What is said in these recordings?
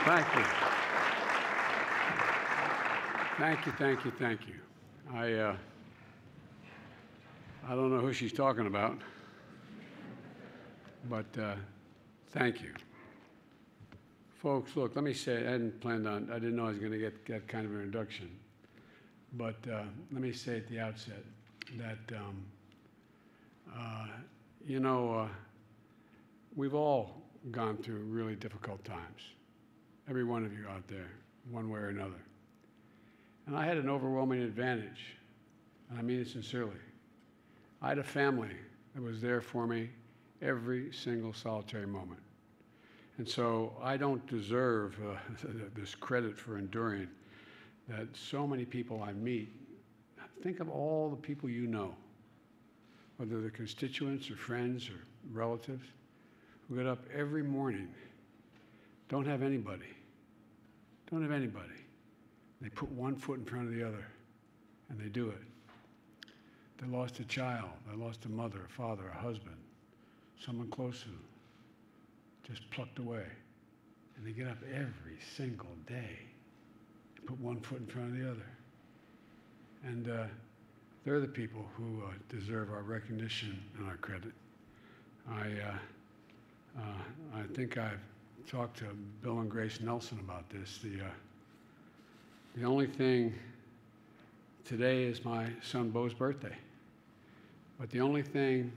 Thank you. Thank you, thank you, thank you. I don't know who she's talking about, but thank you. Folks, look, let me say, I didn't know I was going to get that kind of an introduction, but let me say at the outset that, we've all gone through really difficult times. Every one of you out there, one way or another. And I had an overwhelming advantage, and I mean it sincerely. I had a family that was there for me every single solitary moment. And so I don't deserve this credit for enduring that so many people I meet. Think of all the people you know, whether they're constituents or friends or relatives, who get up every morning, don't have anybody. They put one foot in front of the other, and they do it. They lost a child, they lost a mother, a father, a husband, someone close to them, just plucked away. And they get up every single day and put one foot in front of the other. And they're the people who deserve our recognition and our credit. I think I've talked to Bill and Grace Nelson about this. The only thing, today is my son Bo's birthday, but the only thing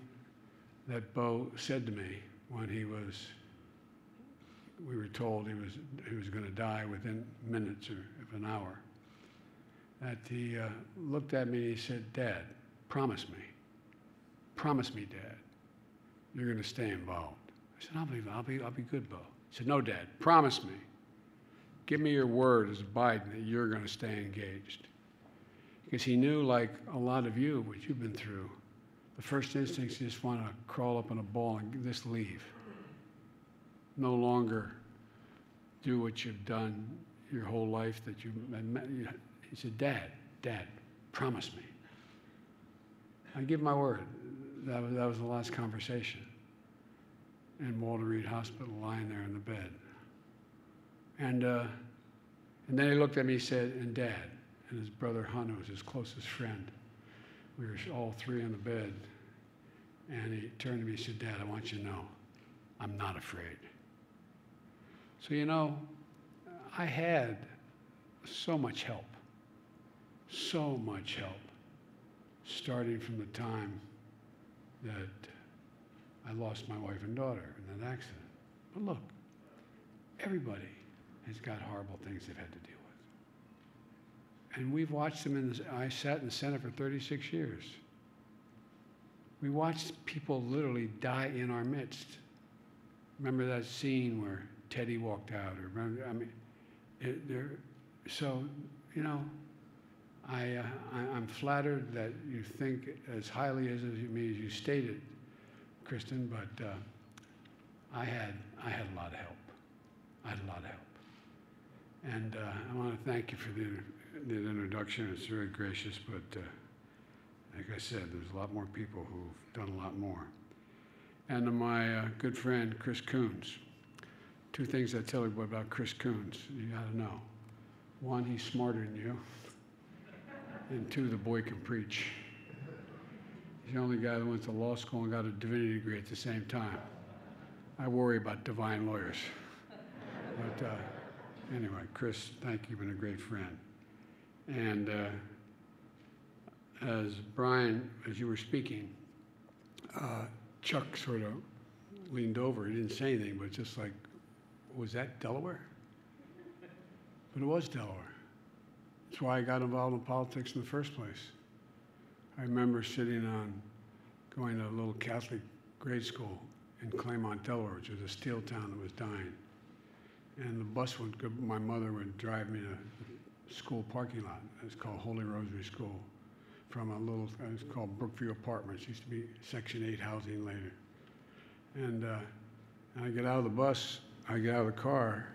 that Bo said to me when we were told he was going to die within minutes or of an hour, that he looked at me and he said, "Dad, promise me, Dad, you're going to stay involved." I said, I'll be good, Bo. He said, "No, Dad, promise me. Give me your word as Biden that you're going to stay engaged." Because he knew, like a lot of you, what you've been through, the first instinct is you just want to crawl up in a ball and just leave. No longer do what you've done your whole life that he said, Dad, promise me. I give my word. That was the last conversation in Walter Reed Hospital, lying there in the bed. And then he looked at me, he said, "And Dad," and his brother Hunt, who was his closest friend. We were all three in the bed. And he turned to me and said, "Dad, I want you to know, I'm not afraid." So, I had so much help, starting from the time that I lost my wife and daughter in that accident. But look, everybody has got horrible things they've had to deal with. And we've watched them I sat in the Senate for 36 years. We watched people literally die in our midst. Remember that scene where Teddy walked out? I'm flattered that you think as highly of me as you stated, Kristen, but I had a lot of help. And I want to thank you for the introduction. It's very gracious, but like I said, there's a lot more people who've done a lot more. And to my good friend, Chris Coons. Two things I tell everybody about Chris Coons, you got to know. One, he's smarter than you. And two, the boy can preach. He's the only guy that went to law school and got a divinity degree at the same time. I worry about divine lawyers. But anyway, Chris, thank you. You've been a great friend. And as Brian, as you were speaking, Chuck sort of leaned over. He didn't say anything, but just like, was that Delaware? But it was Delaware. That's why I got involved in politics in the first place. I remember going to a little Catholic grade school in Claymont, Delaware, which was a steel town that was dying. And the bus my mother would drive me to the school parking lot. It's called Holy Rosary School. From it's called Brookview Apartments. It used to be Section 8 housing later. And I get out of the bus, I get out of the car,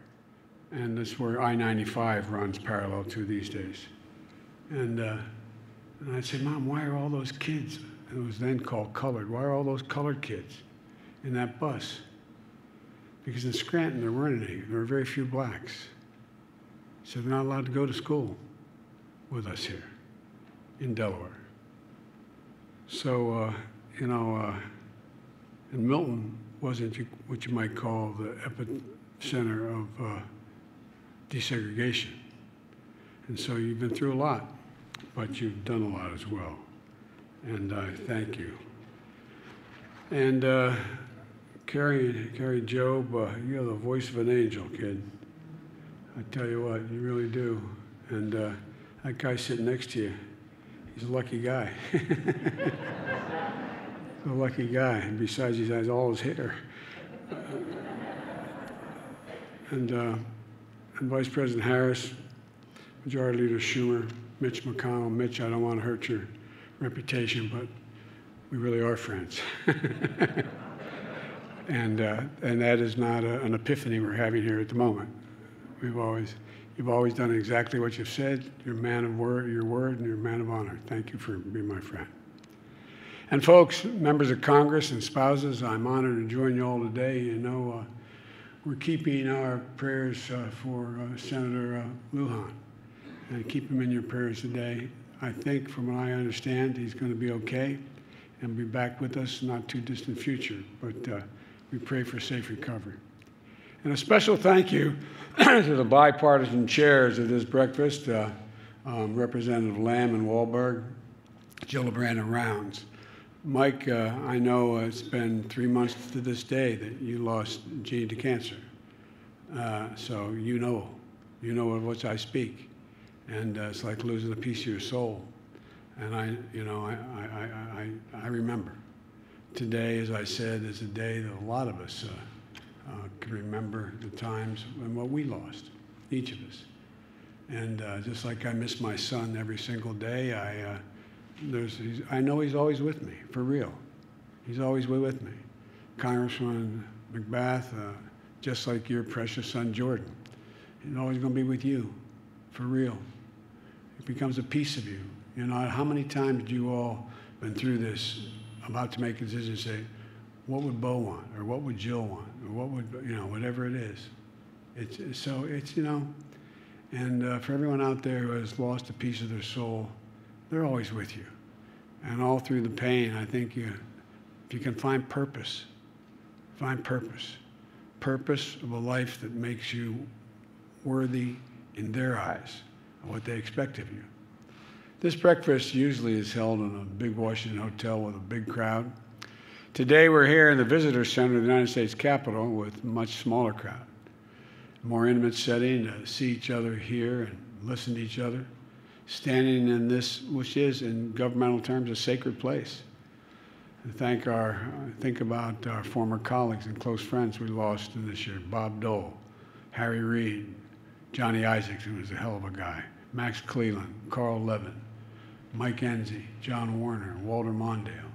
and that's where I-95 runs parallel to these days. And I said, "Mom, why are all those kids," it was then called colored, "why are all those colored kids in that bus?" because in Scranton there weren't any. There were very few blacks. So they're not allowed to go to school with us here in Delaware. So, and Milton wasn't what you might call the epicenter of desegregation. And so you've been through a lot, but you've done a lot as well. And I thank you. And Carrie Job, you're the voice of an angel, kid. I tell you what, you really do. And that guy sitting next to you, he's a lucky guy. A lucky guy. And besides, he has all his hair. And Vice President Harris, Majority Leader Schumer, Mitch McConnell. Mitch, I don't want to hurt your reputation, but we really are friends. And that is not an epiphany we're having here at the moment. You've always done exactly what you've said. You're a man of your word, and you're a man of honor. Thank you for being my friend. And folks, members of Congress and spouses, I'm honored to join you all today. You know, we're keeping our prayers for Senator Lujan, and keep him in your prayers today. I think, from what I understand, he's going to be okay and be back with us in not too distant future. But we pray for safe recovery. And a special thank you to the bipartisan chairs of this breakfast, Representative Lamb and Wahlberg, Gillibrand and Rounds. Mike, I know it's been 3 months to this day that you lost Gene to cancer. So you know of what I speak. And it's like losing a piece of your soul. And I remember. Today, as I said, is a day that a lot of us can remember the times and what we lost, each of us. And just like I miss my son every single day, I know he's always with me, for real. He's always with me. Congressman McBath, just like your precious son Jordan, he's always going to be with you, for real. It becomes a piece of you. You know, how many times do you all been through this, about to make a decision, say, what would Bo want, or what would Jill want, or what would, whatever it is. And for everyone out there who has lost a piece of their soul, they're always with you. And all through the pain, I think if you can find purpose of a life that makes you worthy in their eyes of what they expect of you. This breakfast usually is held in a big Washington hotel with a big crowd. Today we're here in the Visitor Center of the United States Capitol with a much smaller crowd. A more intimate setting to see each other here and listen to each other, standing in this, which is in governmental terms, a sacred place. And think about our former colleagues and close friends we lost in this year. Bob Dole, Harry Reid, Johnny Isaacs, who was a hell of a guy, Max Cleland, Carl Levin, Mike Enzi, John Warner, Walter Mondale.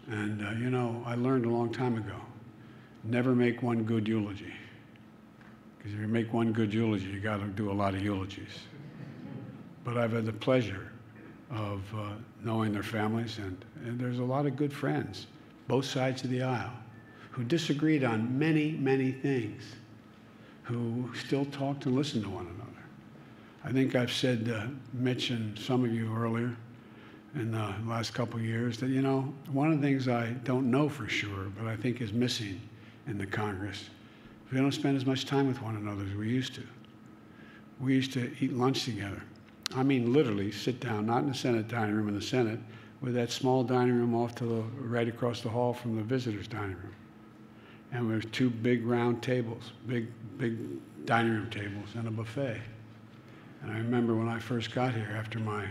And, I learned a long time ago, never make one good eulogy. Because if you make one good eulogy, you got to do a lot of eulogies. But I've had the pleasure of knowing their families, and there's a lot of good friends, both sides of the aisle, who disagreed on many, many things, who still talked and listened to one another. I think I've said to Mitch and some of you earlier in the last couple of years that, one of the things I don't know for sure, but I think is missing in the Congress, we don't spend as much time with one another as we used to. We used to eat lunch together. I mean, literally sit down, not in the Senate dining room in the Senate, with that small dining room off to the right across the hall from the visitors' dining room. And there's 2 big round tables, big dining room tables, and a buffet. And I remember when I first got here, after my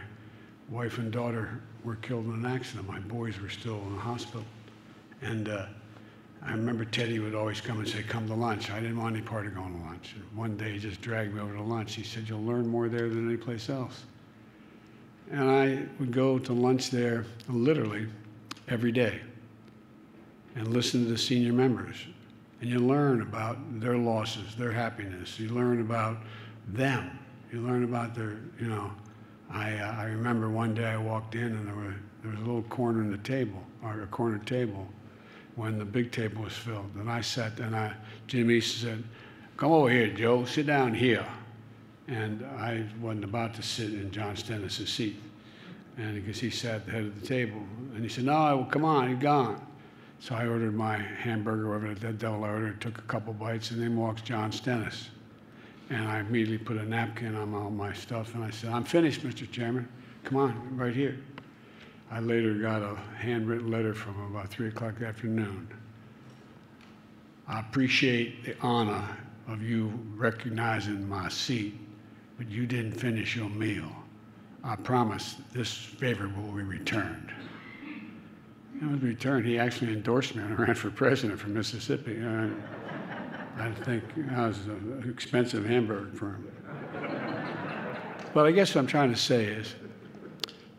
wife and daughter were killed in an accident, my boys were still in the hospital. And I remember Teddy would always come and say, come to lunch. I didn't want any part of going to lunch. And one day he just dragged me over to lunch. He said, you'll learn more there than any place else. And I would go to lunch there literally every day and listen to the senior members. And you learn about their losses, their happiness. You learn about them. You learn about their, I remember one day I walked in and there was a little corner in the table, or a corner table, when the big table was filled. And I sat there, and Jim Easton said, "Come over here, Joe, sit down here." And I wasn't about to sit in John Stennis' seat, and because he sat at the head of the table. And he said, "No, come on, he's gone." So I ordered my hamburger, whatever that devil I ordered, took a couple bites, and then walks John Stennis. And I immediately put a napkin on all my stuff, and I said, "I'm finished, Mr. Chairman. Come on, right here." I later got a handwritten letter from him about 3 o'clock in the afternoon. "I appreciate the honor of you recognizing my seat, but you didn't finish your meal. I promise this favor will be returned." It was returned. He actually endorsed me, and I ran for president from Mississippi. I think that was an expensive hamburger for him. But I guess what I'm trying to say is,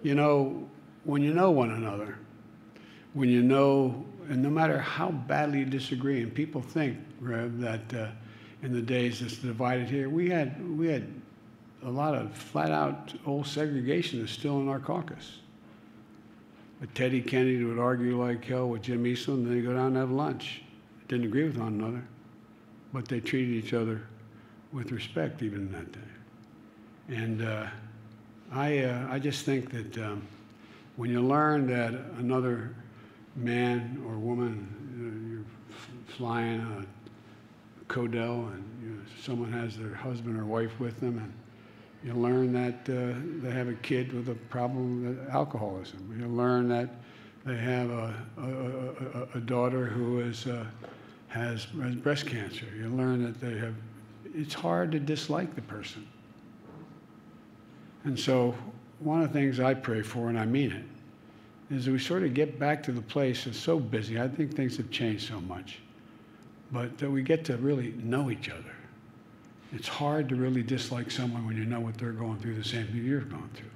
you know, when you know one another, when you know, and no matter how badly you disagree, and people think, Rev, that in the days that's divided here, we had a lot of flat-out old segregationists still in our caucus. But Teddy Kennedy would argue like hell with Jim Eastland, and then they'd go down and have lunch. Didn't agree with one another, but they treated each other with respect even in that day. And I just think that when you learn that another man or woman, you're flying a Codell, and someone has their husband or wife with them, and you learn that they have a kid with a problem with alcoholism. You learn that they have a daughter who has breast cancer. You learn that they have. It's hard to dislike the person. And so one of the things I pray for, and I mean it, is that we sort of get back to the place that's so busy. I think things have changed so much, but that we get to really know each other. It's hard to really dislike someone when you know what they're going through, the same thing you're going through.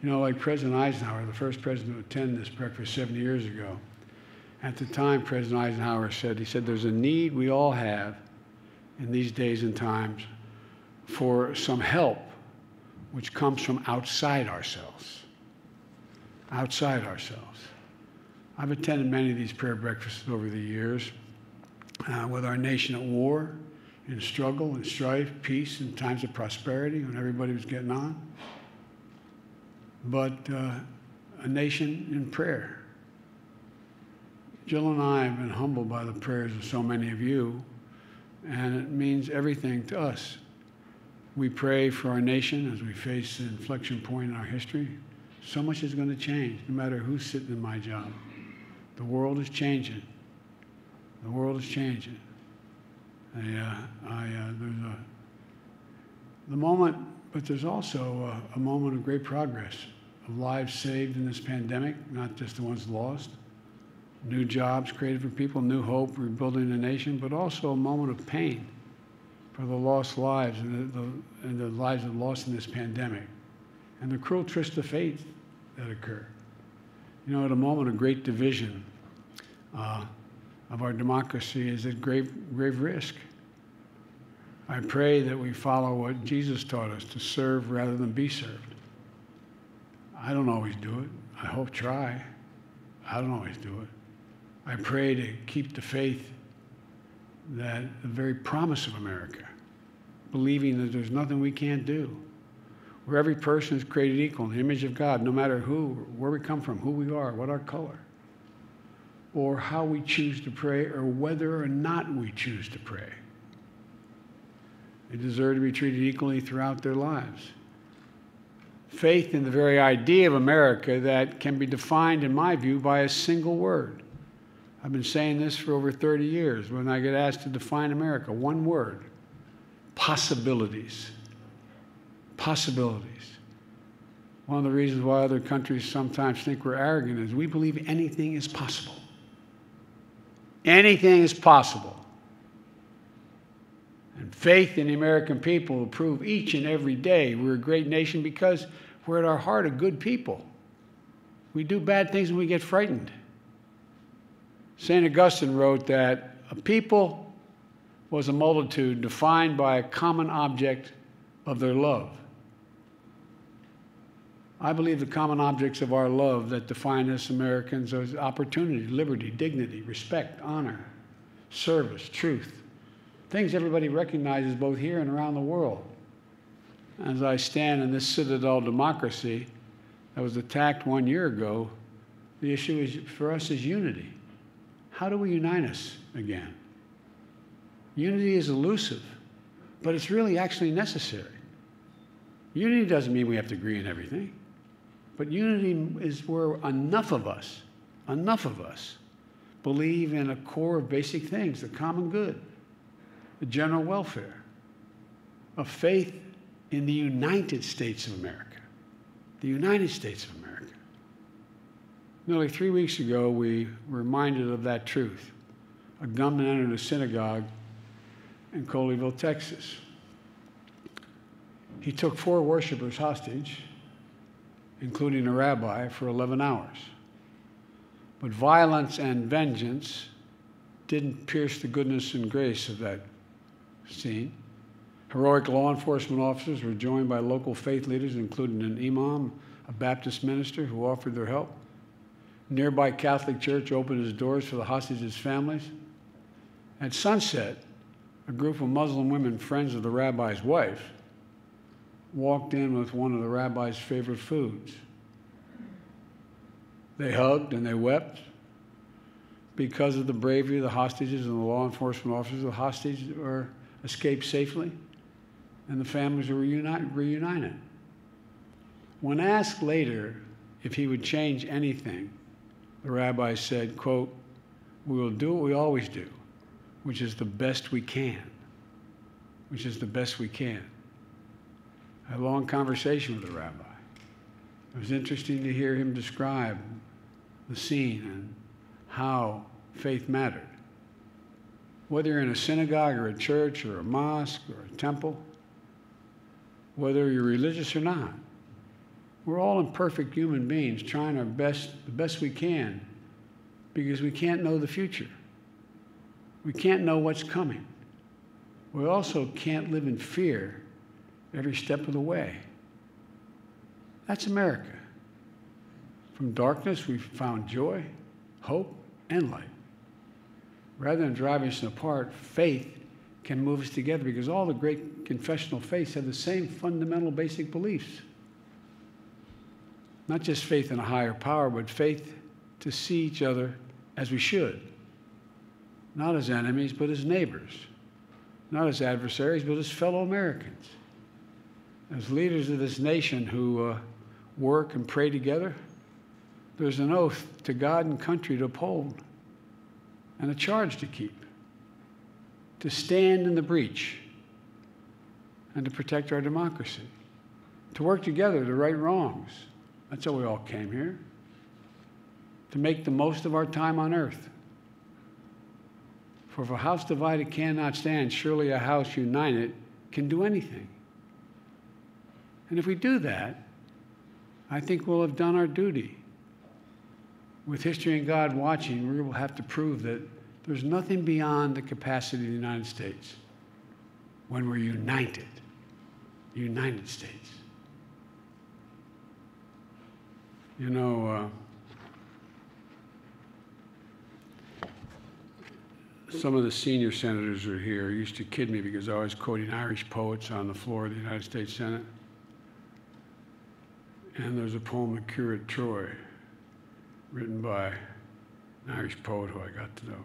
You know, like President Eisenhower, the first president to attend this breakfast 70 years ago. At the time, President Eisenhower said, he said, "There's a need we all have in these days and times for some help which comes from outside ourselves." Outside ourselves. I've attended many of these prayer breakfasts over the years with our nation at war, in struggle and strife, peace, and times of prosperity when everybody was getting on. But a nation in prayer. Jill and I have been humbled by the prayers of so many of you, and it means everything to us. We pray for our nation as we face the inflection point in our history. So much is going to change, no matter who's sitting in my job. The world is changing. The world is changing. There's the moment, but there's also a moment of great progress, of lives saved in this pandemic, not just the ones lost, new jobs created for people, new hope, rebuilding the nation, but also a moment of pain for the lost lives and the lives that lost in this pandemic, and the cruel twist of fate that occurred. You know, at a moment of great division of our democracy is at grave risk. I pray that we follow what Jesus taught us, to serve rather than be served. I don't always do it. I hope try. I don't always do it. I pray to keep the faith, that the very promise of America, believing that there's nothing we can't do, where every person is created equal in the image of God, no matter who, where we come from, who we are, what our color, or how we choose to pray, or whether or not we choose to pray. They deserve to be treated equally throughout their lives. Faith in the very idea of America that can be defined, in my view, by a single word. I've been saying this for over 30 years. When I get asked to define America, one word: possibilities. Possibilities. One of the reasons why other countries sometimes think we're arrogant is we believe anything is possible. Anything is possible. And faith in the American people will prove each and every day we're a great nation because we're at our heart a good people. We do bad things and we get frightened. St. Augustine wrote that a people was a multitude defined by a common object of their love. I believe the common objects of our love that define us Americans are opportunity, liberty, dignity, respect, honor, service, truth. Things everybody recognizes both here and around the world. As I stand in this citadel democracy that was attacked 1 year ago, the issue is, for us is unity. How do we unite us again? Unity is elusive, but it's really actually necessary. Unity doesn't mean we have to agree on everything, but unity is where enough of us believe in a core of basic things, the common good, the general welfare, a faith in the United States of America, the United States of America. Nearly 3 weeks ago, we were reminded of that truth. A gunman entered a synagogue in Colleyville, Texas. He took 4 worshipers hostage, including a rabbi, for 11 hours. But violence and vengeance didn't pierce the goodness and grace of that scene. Heroic law enforcement officers were joined by local faith leaders, including an imam, a Baptist minister, who offered their help. Nearby Catholic church opened its doors for the hostages' families. At sunset, a group of Muslim women, friends of the rabbi's wife, walked in with one of the rabbi's favorite foods. They hugged and they wept because of the bravery of the hostages and the law enforcement officers. The hostages escaped safely, and the families were reunited. When asked later if he would change anything, the rabbi said, quote, "We will do what we always do, which is the best we can," which is the best we can. I had a long conversation with the rabbi. It was interesting to hear him describe the scene and how faith mattered. Whether you're in a synagogue or a church or a mosque or a temple, whether you're religious or not, we're all imperfect human beings trying our best, the best we can, because we can't know the future. We can't know what's coming. We also can't live in fear every step of the way. That's America. From darkness, we've found joy, hope, and light. Rather than driving us apart, faith can move us together, because all the great confessional faiths have the same fundamental basic beliefs. Not just faith in a higher power, but faith to see each other as we should. Not as enemies, but as neighbors. Not as adversaries, but as fellow Americans. As leaders of this nation who work and pray together, there's an oath to God and country to uphold, and a charge to keep, to stand in the breach, and to protect our democracy, to work together to right wrongs. That's how we all came here, to make the most of our time on earth. For if a house divided cannot stand, surely a house united can do anything. And if we do that, I think we'll have done our duty. With history and God watching, we will have to prove that there's nothing beyond the capacity of the United States when we're united. United States. You know, some of the senior senators are here. Used to kid me because I was quoting Irish poets on the floor of the United States Senate. And there's a poem, The Curate Troy, written by an Irish poet who I got to know.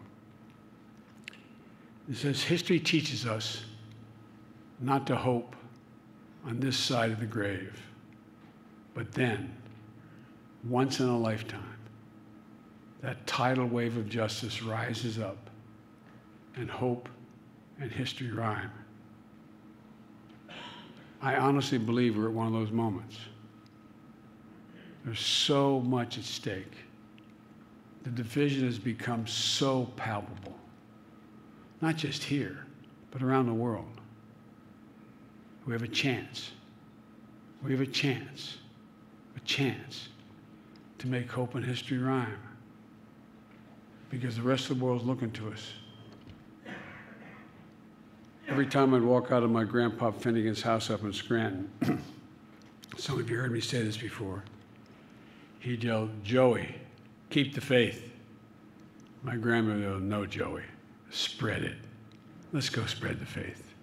It says, history teaches us not to hope on this side of the grave, but then, once in a lifetime, that tidal wave of justice rises up, and hope and history rhyme. I honestly believe we're at one of those moments. There's so much at stake. The division has become so palpable, not just here, but around the world. We have a chance. We have a chance to make hope and history rhyme, because the rest of the world's looking to us. Every time I'd walk out of my Grandpa Finnegan's house up in Scranton, some of you heard me say this before, He'd yell, "Joey, keep the faith." My grandmother would, "No, Joey, spread it. Let's go spread the faith."